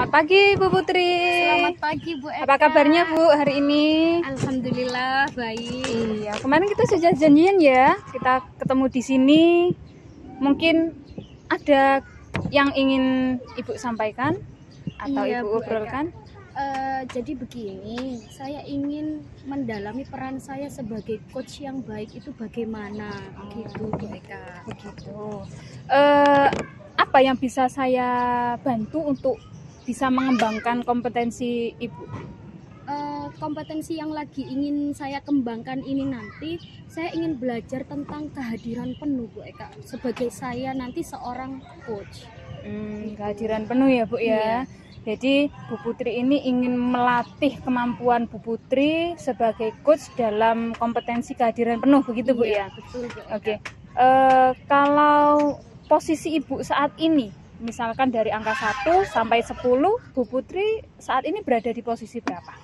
Selamat pagi Bu Putri. Selamat pagi Bu Eka. Apa kabarnya Bu hari ini? Alhamdulillah baik. Iya, kemarin kita sudah janjian ya, kita ketemu di sini. Mungkin ada yang ingin Ibu sampaikan atau Iya, Ibu Bu obrolkan? Jadi begini, saya ingin mendalami peran saya sebagai coach yang baik itu bagaimana, gitu Bu Eka. Begitu. Apa yang bisa saya bantu untuk bisa mengembangkan kompetensi Ibu? Kompetensi yang lagi ingin saya kembangkan ini nanti, saya ingin belajar tentang kehadiran penuh Bu Eka sebagai saya nanti seorang coach. Kehadiran penuh ya Bu ya. Iya. Jadi Bu Putri ini ingin melatih kemampuan Bu Putri sebagai coach dalam kompetensi kehadiran penuh, begitu Bu ya? Betul Bu Eka. Oke. Kalau posisi Ibu saat ini, misalkan dari angka 1 sampai 10, Bu Putri saat ini berada di posisi berapa?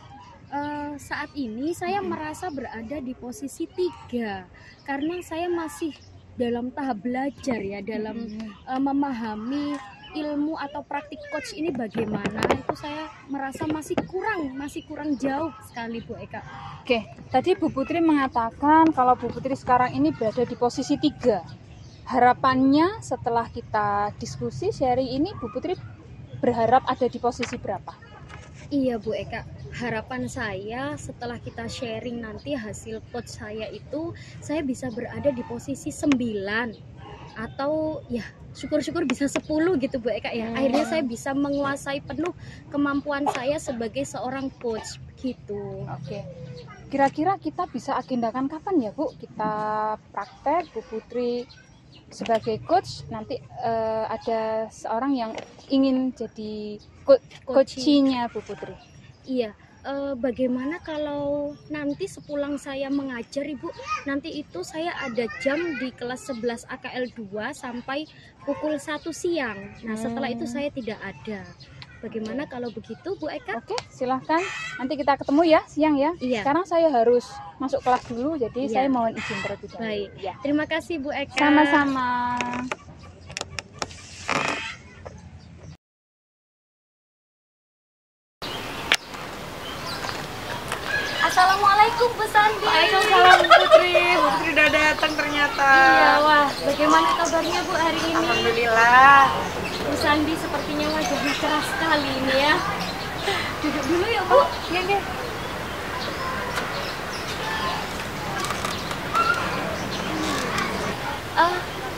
Saat ini saya merasa berada di posisi 3 karena saya masih dalam tahap belajar ya, dalam memahami ilmu atau praktik coach ini bagaimana. Itu saya merasa masih kurang jauh sekali Bu Eka. Oke, tadi Bu Putri mengatakan kalau Bu Putri sekarang ini berada di posisi 3. Harapannya setelah kita diskusi sharing ini, Bu Putri berharap ada di posisi berapa? Iya Bu Eka, harapan saya setelah kita sharing nanti hasil coach saya itu, saya bisa berada di posisi 9 atau ya syukur-syukur bisa 10 gitu Bu Eka ya. Akhirnya saya bisa menguasai penuh kemampuan saya sebagai seorang coach gitu. Oke. Kira-kira kita bisa agendakan kapan ya Bu? Kita praktek Bu Putri sebagai coach, nanti ada seorang yang ingin jadi coaching-nya Bu Putri. Iya, bagaimana kalau nanti sepulang saya mengajar Ibu, nanti itu saya ada jam di kelas 11 AKL 2 sampai pukul 1 siang. Nah setelah itu saya tidak ada. Bagaimana kalau begitu Bu Eka? Oke, silahkan. Nanti kita ketemu ya siang ya. Iya. Sekarang saya harus masuk kelas dulu, jadi Iya. saya mohon izin terlebih dahulu. Baik, Ya. terima kasih Bu Eka. Sama-sama. Assalamualaikum Bu Sandi. Waalaikumsalam Bu Putri. Bu Putri udah datang ternyata. Iya, wah, bagaimana kabarnya Bu hari ini? Alhamdulillah. Bu Sandi sepertinya wajahnya cerah sekali ini ya. Duduk dulu ya Bu. Iya deh.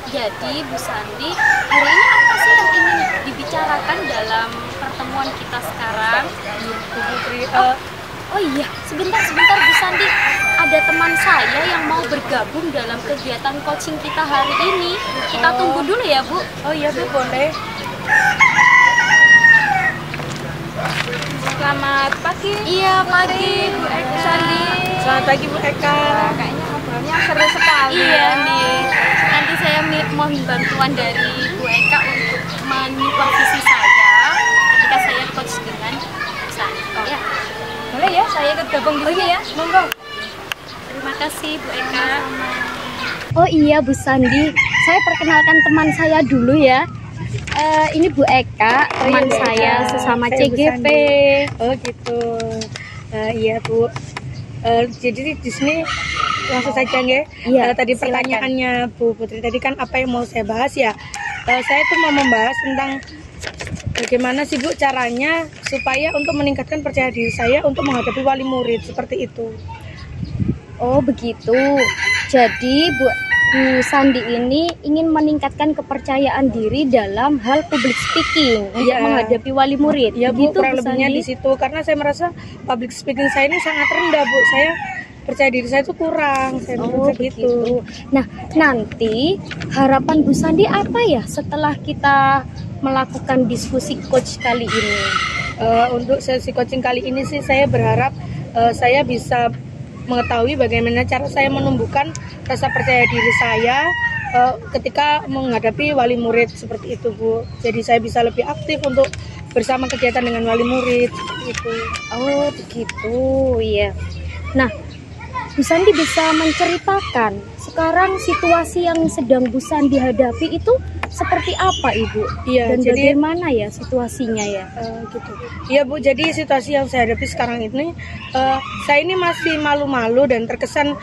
Jadi Bu Sandi, hari ini apa sih yang ingin dibicarakan dalam pertemuan kita sekarang? Bu Putri. Oh iya, sebentar Bu Sandi. Ada teman saya yang mau bergabung dalam kegiatan coaching kita hari ini. Kita tunggu dulu ya Bu. Oh iya Bu, boleh. Selamat pagi. Iya, pagi Bu Eka. Sandi. Selamat pagi Bu Eka. Kayaknya ngobrolnya seru sekali. Iya nih. Nanti saya mohon bantuan dari Bu Eka untuk menyupervisi saya ketika saya coach dengan Bu Sandi. Ya. Boleh ya, saya ikut gabung di sini ya. Monggo. Terima kasih Bu Eka. Oh iya Bu Sandi, saya perkenalkan teman saya dulu ya. Ini Bu Eka, teman Bu saya Eka. sesama Saya Bu CGP. Sandi. Oh gitu. Iya Bu. Jadi di sini langsung saja nggih. Iya, Tadi silakan. pertanyaannya Bu Putri tadi kan apa yang mau saya bahas ya? Saya tuh mau membahas tentang bagaimana sih Bu caranya supaya untuk meningkatkan percaya diri saya untuk menghadapi wali murid seperti itu. Oh begitu. Jadi Bu Sandi ini ingin meningkatkan kepercayaan diri dalam hal public speaking untuk Iya. menghadapi wali murid. Ya Bu, Begitu, kurang lebihnya Sandi? di situ karena saya merasa public speaking saya ini sangat rendah Bu. Saya percaya diri saya itu kurang. Saya Oh merasa gitu. begitu. Nah nanti harapan Bu Sandi apa ya setelah kita melakukan diskusi coach kali ini? Untuk sesi coaching kali ini sih saya berharap saya bisa mengetahui bagaimana cara saya menumbuhkan rasa percaya diri saya ketika menghadapi wali murid seperti itu Bu. Jadi saya bisa lebih aktif untuk bersama kegiatan dengan wali murid seperti itu. Oh begitu, iya. Nah, Bu Sandi bisa menceritakan sekarang situasi yang sedang Bu Sandi hadapi itu seperti apa Ibu? Iya, Dan jadi bagaimana ya situasinya ya? gitu. Iya Bu, jadi situasi yang saya hadapi sekarang ini, saya ini masih malu-malu dan terkesan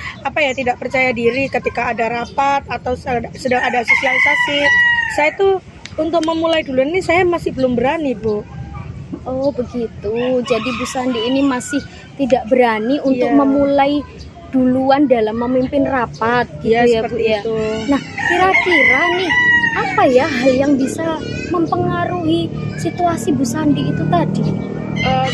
tidak percaya diri ketika ada rapat atau sedang ada sosialisasi. Saya tuh untuk memulai duluan ini saya masih belum berani Bu. Oh begitu, jadi Bu Sandi ini masih tidak berani untuk Iya. memulai duluan dalam memimpin rapat gitu Iya, ya Bu seperti ya. itu. Nah kira-kira nih apa ya hal yang bisa mempengaruhi situasi Bu Sandi itu tadi?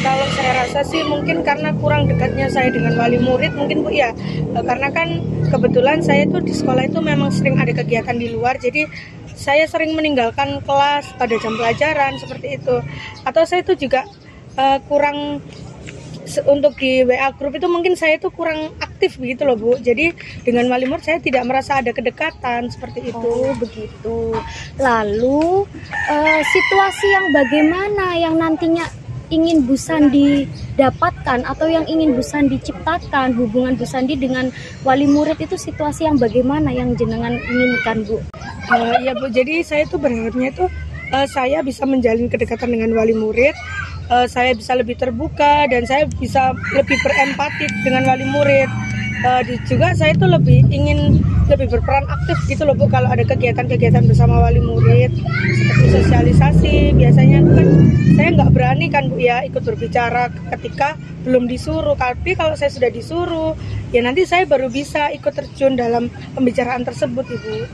Kalau saya rasa sih mungkin karena kurang dekatnya saya dengan wali murid mungkin Bu ya. Karena kan kebetulan saya tuh di sekolah itu memang sering ada kegiatan di luar, jadi saya sering meninggalkan kelas pada jam pelajaran seperti itu. Atau saya itu juga kurang untuk di WA grup itu mungkin saya itu kurang aktif begitu loh Bu. Jadi dengan wali murid saya tidak merasa ada kedekatan seperti itu. Oh begitu. Lalu situasi yang bagaimana yang nantinya ingin Bu Sandi dapatkan atau yang ingin Bu Sandi ciptakan, hubungan Bu Sandi dengan wali murid itu situasi yang bagaimana yang jenengan inginkan Bu? Ya Bu, jadi saya tuh berharapnya itu saya bisa menjalin kedekatan dengan wali murid, saya bisa lebih terbuka dan saya bisa lebih berempati dengan wali murid. Juga saya tuh ingin lebih berperan aktif gitu loh Bu, kalau ada kegiatan-kegiatan bersama wali murid seperti sosialisasi. Biasanya kan saya nggak berani kan Bu ya ikut berbicara ketika belum disuruh, tapi kalau saya sudah disuruh ya nanti saya baru bisa ikut terjun dalam pembicaraan tersebut Ibu.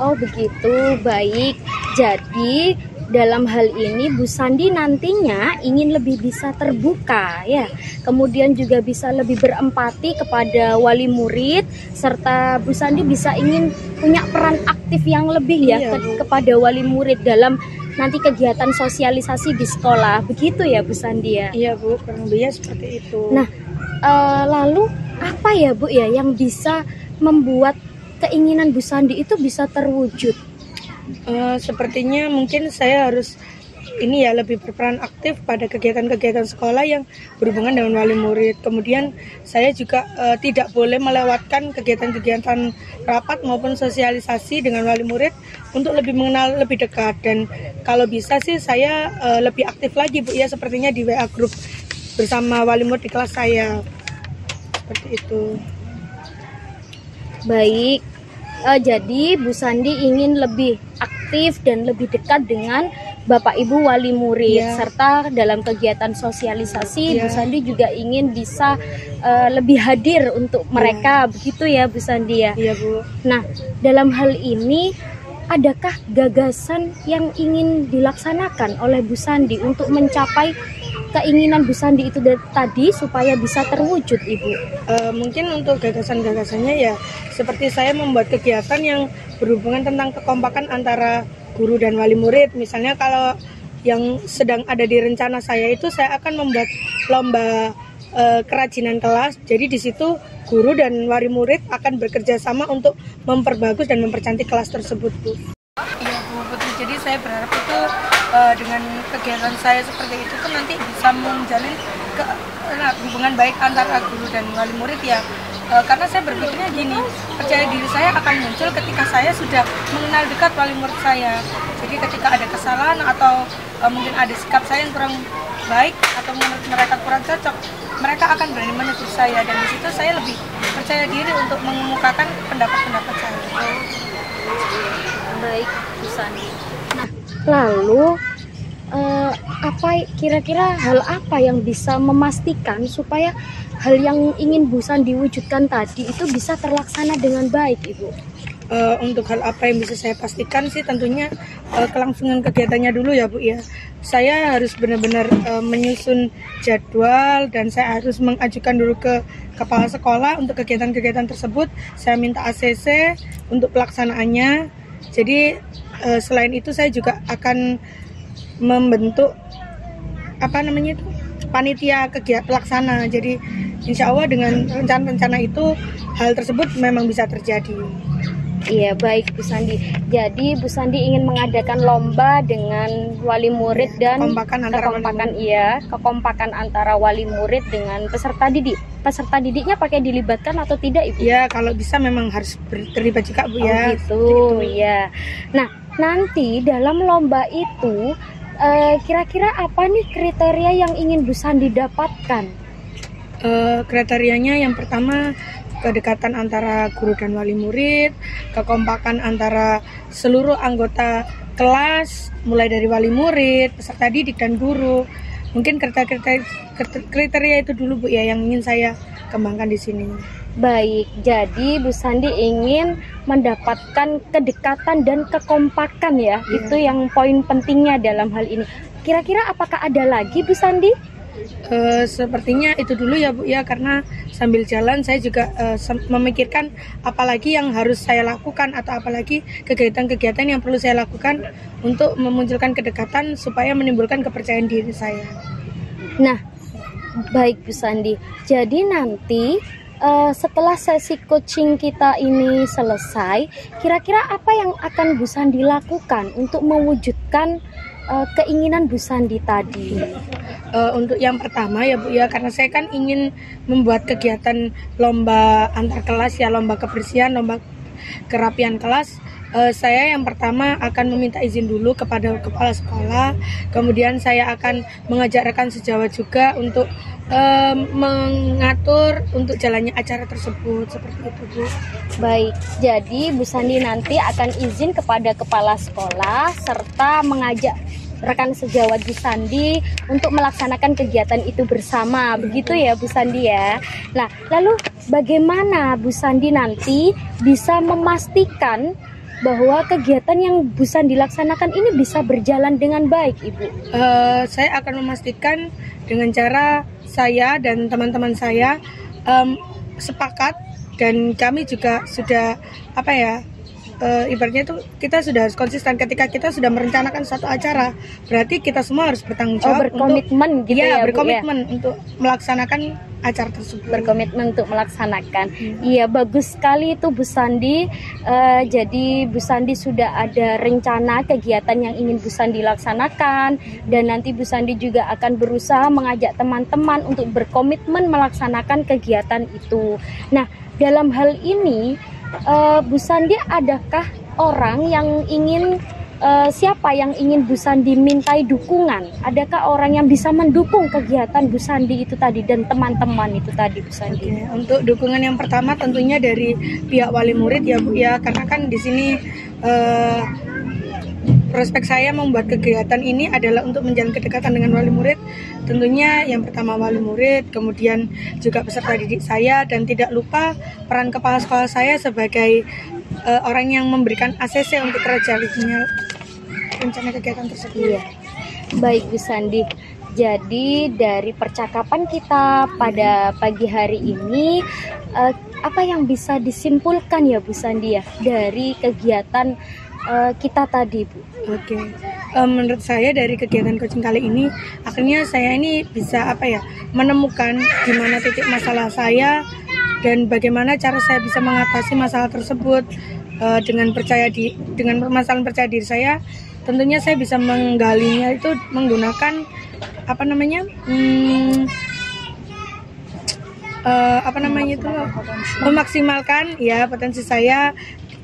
Oh begitu, baik. Jadi dalam hal ini Bu Sandi nantinya ingin lebih bisa terbuka ya. Kemudian juga bisa lebih berempati kepada wali murid, serta Bu Sandi bisa ingin punya peran aktif yang lebih ya Iya, Bu. kepada wali murid dalam nanti kegiatan sosialisasi di sekolah. Begitu ya Bu Sandi ya. Iya Bu, kurang lebihnya seperti itu. Nah, lalu apa ya Bu ya yang bisa membuat keinginan Bu Sandi itu bisa terwujud? Sepertinya mungkin saya harus lebih berperan aktif pada kegiatan-kegiatan sekolah yang berhubungan dengan wali murid. Kemudian saya juga tidak boleh melewatkan kegiatan-kegiatan rapat maupun sosialisasi dengan wali murid untuk lebih mengenal lebih dekat. Dan kalau bisa sih saya lebih aktif lagi Bu ya, sepertinya di WA grup bersama wali murid di kelas saya. Seperti itu. Baik, jadi Bu Sandi ingin lebih aktif dan lebih dekat dengan Bapak Ibu wali murid, Iya. serta dalam kegiatan sosialisasi Iya. Bu Sandi juga ingin bisa lebih hadir untuk mereka, begitu ya Bu Sandi ya. Iya Bu. Nah, dalam hal ini adakah gagasan yang ingin dilaksanakan oleh Bu Sandi untuk mencapai keinginan Bu Sandi itu tadi supaya bisa terwujud Ibu? Mungkin untuk gagasan-gagasannya ya seperti saya membuat kegiatan yang berhubungan tentang kekompakan antara guru dan wali murid. Misalnya kalau yang sedang ada di rencana saya itu saya akan membuat lomba kerajinan kelas. Jadi di situ guru dan wali murid akan bekerja sama untuk memperbagus dan mempercantik kelas tersebut Bu. Iya Bu Putri, jadi saya berharap itu dengan kegiatan saya seperti itu tuh nanti bisa menjalin hubungan baik antara guru dan wali murid ya. Karena saya berpikirnya gini, percaya diri saya akan muncul ketika saya sudah mengenal dekat wali murid saya. Jadi ketika ada kesalahan atau mungkin ada sikap saya yang kurang baik atau menurut mereka kurang cocok, mereka akan berani menegur saya, dan di situ saya lebih percaya diri untuk mengemukakan pendapat-pendapat saya. Baik Bu Sandi. Nah, lalu apa kira-kira hal apa yang bisa memastikan supaya hal yang ingin Bu Sandi wujudkan tadi itu bisa terlaksana dengan baik Ibu? Untuk hal apa yang bisa saya pastikan sih tentunya kelangsungan kegiatannya dulu ya Bu ya. Saya harus benar-benar menyusun jadwal dan saya harus mengajukan dulu ke kepala sekolah untuk kegiatan-kegiatan tersebut. Saya minta ACC untuk pelaksanaannya. Jadi selain itu saya juga akan membentuk panitia kegiatan pelaksana. Jadi insya Allah dengan rencana-rencana itu hal tersebut memang bisa terjadi. Iya baik Bu Sandi. Jadi Bu Sandi ingin mengadakan lomba dengan wali murid dan kekompakan antara wali murid dengan peserta didik. Peserta didiknya pakai dilibatkan atau tidak Ibu? Ya kalau bisa memang harus terlibat juga Bu ya. Oh gitu ya. Nah nanti dalam lomba itu kira-kira apa nih kriteria yang ingin Bu Sandi dapatkan? Kriterianya yang pertama kedekatan antara guru dan wali murid, kekompakan antara seluruh anggota kelas, mulai dari wali murid, peserta didik dan guru. Mungkin kriteria itu dulu Bu ya yang ingin saya kembangkan di sini. Baik, jadi Bu Sandi ingin mendapatkan kedekatan dan kekompakan ya. Itu yang poin pentingnya dalam hal ini. Kira-kira apakah ada lagi Bu Sandi? Sepertinya itu dulu ya Bu ya, karena sambil jalan saya juga memikirkan apalagi yang harus saya lakukan atau apalagi kegiatan-kegiatan yang perlu saya lakukan untuk memunculkan kedekatan supaya menimbulkan kepercayaan diri saya. Nah, baik Bu Sandi. Jadi nanti setelah sesi coaching kita ini selesai, kira-kira apa yang akan Bu Sandi lakukan untuk mewujudkan keinginan Bu Sandi tadi? Untuk yang pertama ya Bu ya, karena saya kan ingin membuat kegiatan lomba antar kelas ya, lomba kebersihan, lomba kerapian kelas. Saya yang pertama akan meminta izin dulu kepada kepala sekolah, kemudian saya akan mengajak rekan sejawat juga untuk mengatur untuk jalannya acara tersebut, seperti itu Bu. Baik, jadi Bu Sandi nanti akan izin kepada kepala sekolah serta mengajak rekan sejawat Bu Sandi untuk melaksanakan kegiatan itu bersama, begitu ya Bu Sandi ya. Nah, lalu bagaimana Bu Sandi nanti bisa memastikan bahwa kegiatan yang Bu Sandi laksanakan ini bisa berjalan dengan baik, Ibu? Saya akan memastikan dengan cara saya dan teman-teman saya sepakat, dan kami juga sudah ibaratnya itu kita sudah harus konsisten ketika kita sudah merencanakan suatu acara, berarti kita semua harus bertanggung jawab berkomitmen untuk, gitu ya, berkomitmen Bu, ya? untuk melaksanakan acara tersebut. Berkomitmen untuk melaksanakan. Iya, bagus sekali itu Bu Sandi. Jadi Bu Sandi sudah ada rencana kegiatan yang ingin Bu Sandi laksanakan, dan nanti Bu Sandi juga akan berusaha mengajak teman-teman untuk berkomitmen melaksanakan kegiatan itu. Nah, dalam hal ini Bu Sandi, adakah orang yang ingin siapa yang ingin Bu Sandi mintai dukungan? Adakah orang yang bisa mendukung kegiatan Bu Sandi itu tadi dan teman-teman itu tadi Bu Sandi? Oke, untuk dukungan yang pertama tentunya dari pihak wali murid ya Bu ya, karena kan di sini prospek saya membuat kegiatan ini adalah untuk menjalin kedekatan dengan wali murid. Tentunya yang pertama wali murid, kemudian juga peserta didik saya, dan tidak lupa peran kepala sekolah saya sebagai orang yang memberikan ACC untuk terjalinnya rencana kegiatan tersebut. Iya. Baik Bu Sandi. Jadi dari percakapan kita pada pagi hari ini, apa yang bisa disimpulkan ya Bu Sandi ya dari kegiatan kita tadi Bu? Oke, menurut saya dari kegiatan coaching kali ini, akhirnya saya ini bisa menemukan di mana titik masalah saya dan bagaimana cara saya bisa mengatasi masalah tersebut dengan permasalahan percaya diri saya. Tentunya saya bisa menggalinya itu menggunakan memaksimalkan ya potensi saya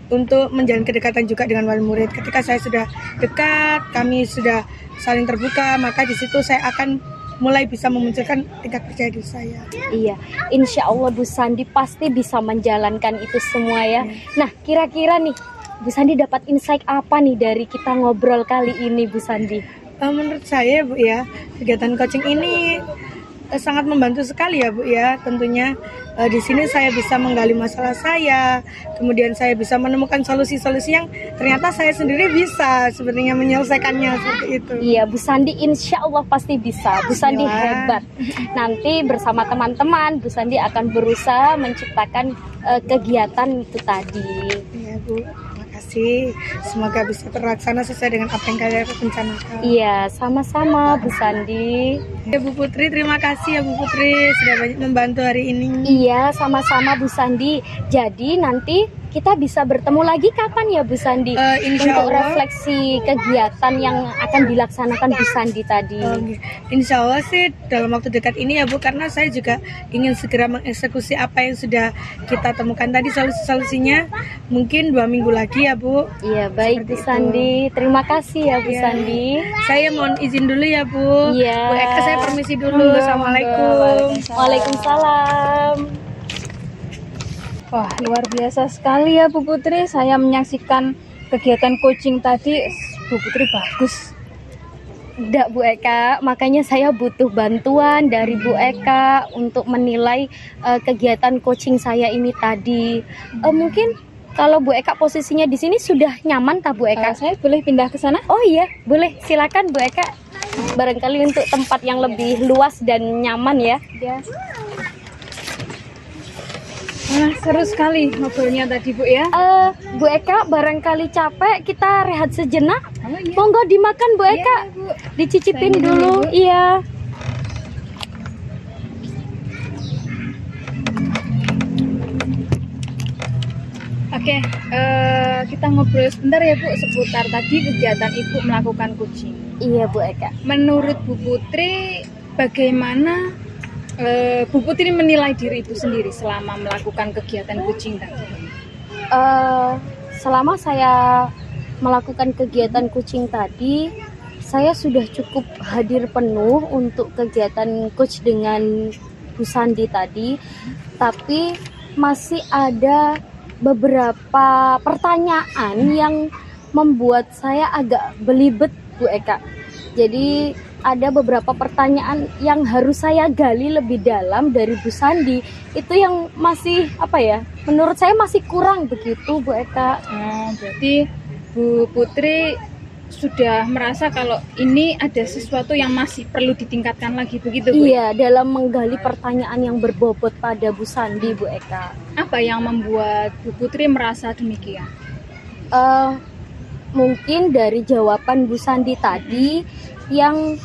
untuk menjalin kedekatan juga dengan wali murid. Ketika saya sudah dekat, kami sudah saling terbuka, maka di situ saya akan mulai bisa memunculkan tingkat percaya diri saya. Iya, insya Allah Bu Sandi pasti bisa menjalankan itu semua ya. Nah, kira-kira nih Bu Sandi dapat insight apa nih dari kita ngobrol kali ini Bu Sandi? Menurut saya Bu ya, kegiatan coaching ini sangat membantu sekali ya Bu ya. Tentunya di sini saya bisa menggali masalah saya, kemudian saya bisa menemukan solusi-solusi yang ternyata saya sendiri bisa sebenarnya menyelesaikannya seperti itu. Iya Bu Sandi, insya Allah pasti bisa. Bu Sandi hebat. Nanti bersama teman-teman Bu Sandi akan berusaha menciptakan kegiatan itu tadi. Iya Bu, terima kasih. Semoga bisa terlaksana sesuai dengan apa yang kalian rencanakan. Iya, sama-sama Bu Sandi. Ya Bu Putri, terima kasih ya Bu Putri sudah banyak membantu hari ini. Iya, sama-sama Bu Sandi. Jadi nanti kita bisa bertemu lagi kapan ya Bu Sandi? Insya Untuk Allah. refleksi kegiatan yang akan dilaksanakan Bu Sandi tadi. Insya Allah sih dalam waktu dekat ini ya Bu, karena saya juga ingin segera mengeksekusi apa yang sudah kita temukan tadi solusi-solusinya, mungkin 2 minggu lagi ya Bu. Iya, baik Bu Seperti Sandi. Terima kasih ya Bu Iya. Sandi. Saya mohon izin dulu ya Bu. Iya. Bu Eka, saya permisi dulu. Monggo, Assalamualaikum. monggo. Waalaikumsalam. Wah, luar biasa sekali ya Bu Putri. Saya menyaksikan kegiatan coaching tadi, Bu Putri bagus. Enggak Bu Eka, makanya saya butuh bantuan dari Bu Eka untuk menilai kegiatan coaching saya ini tadi. Mungkin kalau Bu Eka posisinya di sini sudah nyaman tak Bu Eka? Saya boleh pindah ke sana? Oh iya, boleh. Silakan Bu Eka. Barangkali untuk tempat yang lebih luas dan nyaman ya. Ya. Wah, seru sekali ngobrolnya tadi Bu ya. Bu Eka, barangkali capek, kita rehat sejenak. Oh, iya. Monggo dimakan Bu Eka. Iya, Bu. Dicicipin Saya minum dulu. dulu. Iya. Oke, kita ngobrol sebentar ya Bu seputar tadi kegiatan Ibu melakukan coaching. Iya Bu Eka. Menurut Bu Putri, bagaimana Bu Putri menilai diri Ibu sendiri selama melakukan kegiatan coaching tadi? Selama saya melakukan kegiatan coaching tadi, saya sudah cukup hadir penuh untuk kegiatan coach dengan Bu Sandi tadi, tapi masih ada beberapa pertanyaan yang membuat saya agak belibet Bu Eka. Jadi ada beberapa pertanyaan yang harus saya gali lebih dalam dari Bu Sandi. Itu yang masih menurut saya masih kurang begitu Bu Eka. Berarti Bu Putri sudah merasa kalau ini ada sesuatu yang masih perlu ditingkatkan lagi begitu Bu? Iya, dalam menggali pertanyaan yang berbobot pada Bu Sandi Bu Eka. Apa yang membuat Bu Putri merasa demikian? Mungkin dari jawaban Bu Sandi tadi yang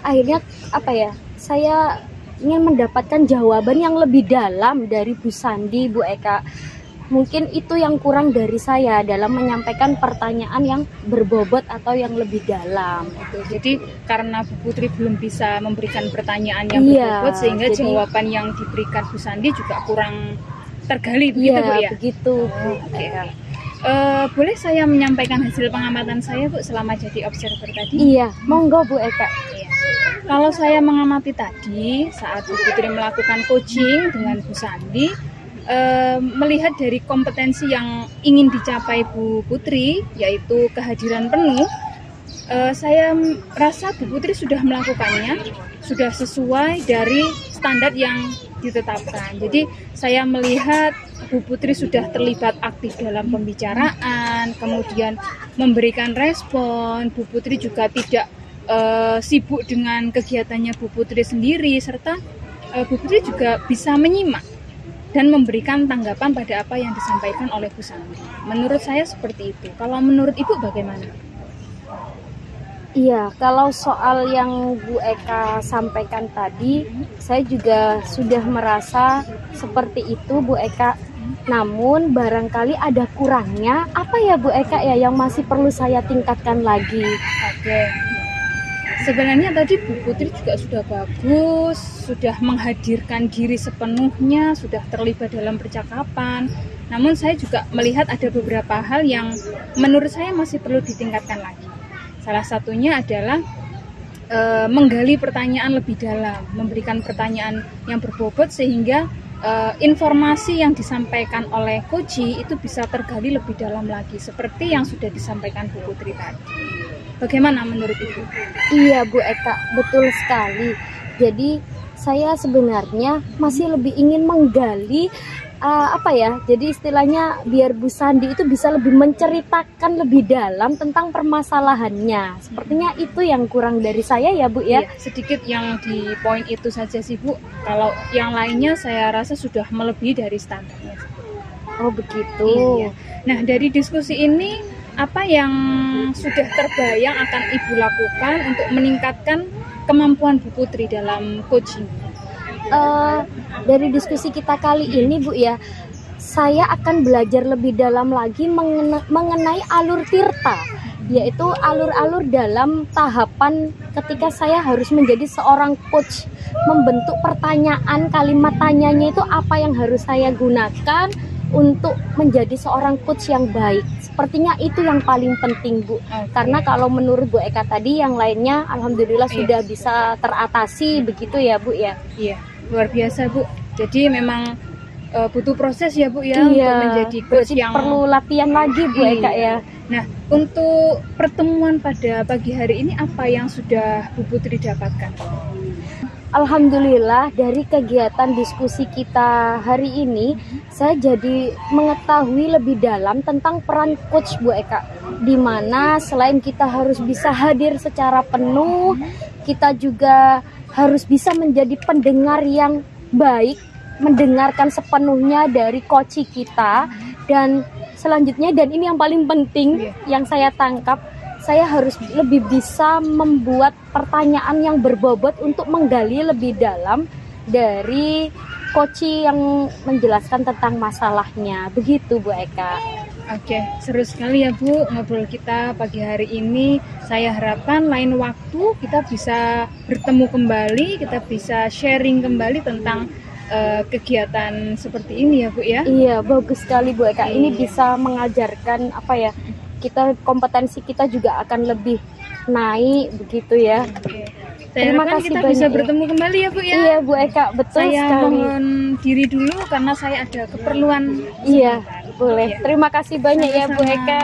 akhirnya saya ingin mendapatkan jawaban yang lebih dalam dari Bu Sandi Bu Eka. Mungkin itu yang kurang dari saya dalam menyampaikan pertanyaan yang berbobot atau yang lebih dalam. Jadi karena Bu Putri belum bisa memberikan pertanyaan yang Iya, berbobot sehingga jadi- jawaban yang diberikan Bu Sandi juga kurang tergali begitu Bu Iya, ya? begitu Bu Oke. Eka. Boleh saya menyampaikan hasil pengamatan saya Bu selama jadi observer tadi? Iya, monggo Bu Eka. Kalau saya mengamati tadi saat Bu Putri melakukan coaching dengan Bu Sandi, melihat dari kompetensi yang ingin dicapai Bu Putri, yaitu kehadiran penuh, saya rasa Bu Putri sudah melakukannya, sudah sesuai dari standar yang ditetapkan. Jadi saya melihat Bu Putri sudah terlibat aktif dalam pembicaraan, kemudian memberikan respon. Bu Putri juga tidak sibuk dengan kegiatannya Bu Putri sendiri, serta Bu Putri juga bisa menyimak dan memberikan tanggapan pada apa yang disampaikan oleh Bu Sandi. Menurut saya seperti itu. Kalau menurut Ibu bagaimana? Iya, kalau soal yang Bu Eka sampaikan tadi, saya juga sudah merasa seperti itu Bu Eka. Namun barangkali ada kurangnya. Apa ya Bu Eka ya yang masih perlu saya tingkatkan lagi? Oke. Sebenarnya tadi Bu Putri juga sudah bagus, sudah menghadirkan diri sepenuhnya, sudah terlibat dalam percakapan. Namun saya juga melihat ada beberapa hal yang menurut saya masih perlu ditingkatkan lagi. Salah satunya adalah menggali pertanyaan lebih dalam, memberikan pertanyaan yang berbobot sehingga informasi yang disampaikan oleh Koji itu bisa tergali lebih dalam lagi, seperti yang sudah disampaikan Bu Putri tadi. Bagaimana menurut Ibu? Iya Bu Eka, betul sekali. Jadi saya sebenarnya masih lebih ingin menggali jadi istilahnya biar Bu Sandi itu bisa lebih menceritakan lebih dalam tentang permasalahannya. Sepertinya itu yang kurang dari saya ya Bu ya. Iya, sedikit yang di poin itu saja sih Bu. Kalau yang lainnya saya rasa sudah melebihi dari standarnya. Oh begitu. Iya. Nah, dari diskusi ini apa yang sudah terbayang akan Ibu lakukan untuk meningkatkan kemampuan Bu Putri dalam coaching? Dari diskusi kita kali ini Bu ya, saya akan belajar lebih dalam lagi mengenai alur tirta, yaitu alur-alur dalam tahapan ketika saya harus menjadi seorang coach, membentuk pertanyaan, kalimat tanyanya itu apa yang harus saya gunakan untuk menjadi seorang coach yang baik. Sepertinya itu yang paling penting, Bu. Karena kalau menurut Bu Eka tadi yang lainnya alhamdulillah sudah bisa teratasi begitu ya, Bu ya. Iya, luar biasa, Bu. Jadi memang butuh proses ya, Bu ya, Iya, untuk menjadi coach yang perlu latihan lagi, Bu Eka ya. Nah, untuk pertemuan pada pagi hari ini apa yang sudah Bu Putri dapatkan? Alhamdulillah dari kegiatan diskusi kita hari ini saya jadi mengetahui lebih dalam tentang peran coach, Bu Eka, di mana selain kita harus bisa hadir secara penuh, kita juga harus bisa menjadi pendengar yang baik, mendengarkan sepenuhnya dari coach kita. Dan selanjutnya, dan ini yang paling penting yang saya tangkap, saya harus lebih bisa membuat pertanyaan yang berbobot untuk menggali lebih dalam dari coach yang menjelaskan tentang masalahnya. Begitu, Bu Eka. Oke, seru sekali ya, Bu, ngobrol kita pagi hari ini. Saya harapkan lain waktu kita bisa bertemu kembali, kita bisa sharing kembali tentang kegiatan seperti ini ya, Bu ya. Iya, bagus sekali, Bu Eka. Ini bisa mengajarkan apa ya, kita kompetensi kita juga akan lebih naik begitu ya. Saya Terima harapkan kasih kita banyak bisa ya. bertemu kembali ya, Bu ya. Iya, Bu Eka, betul Saya sekali. mohon diri dulu karena saya ada keperluan. Iya, boleh. Terima kasih banyak ya, Bu Sama-sama. Eka.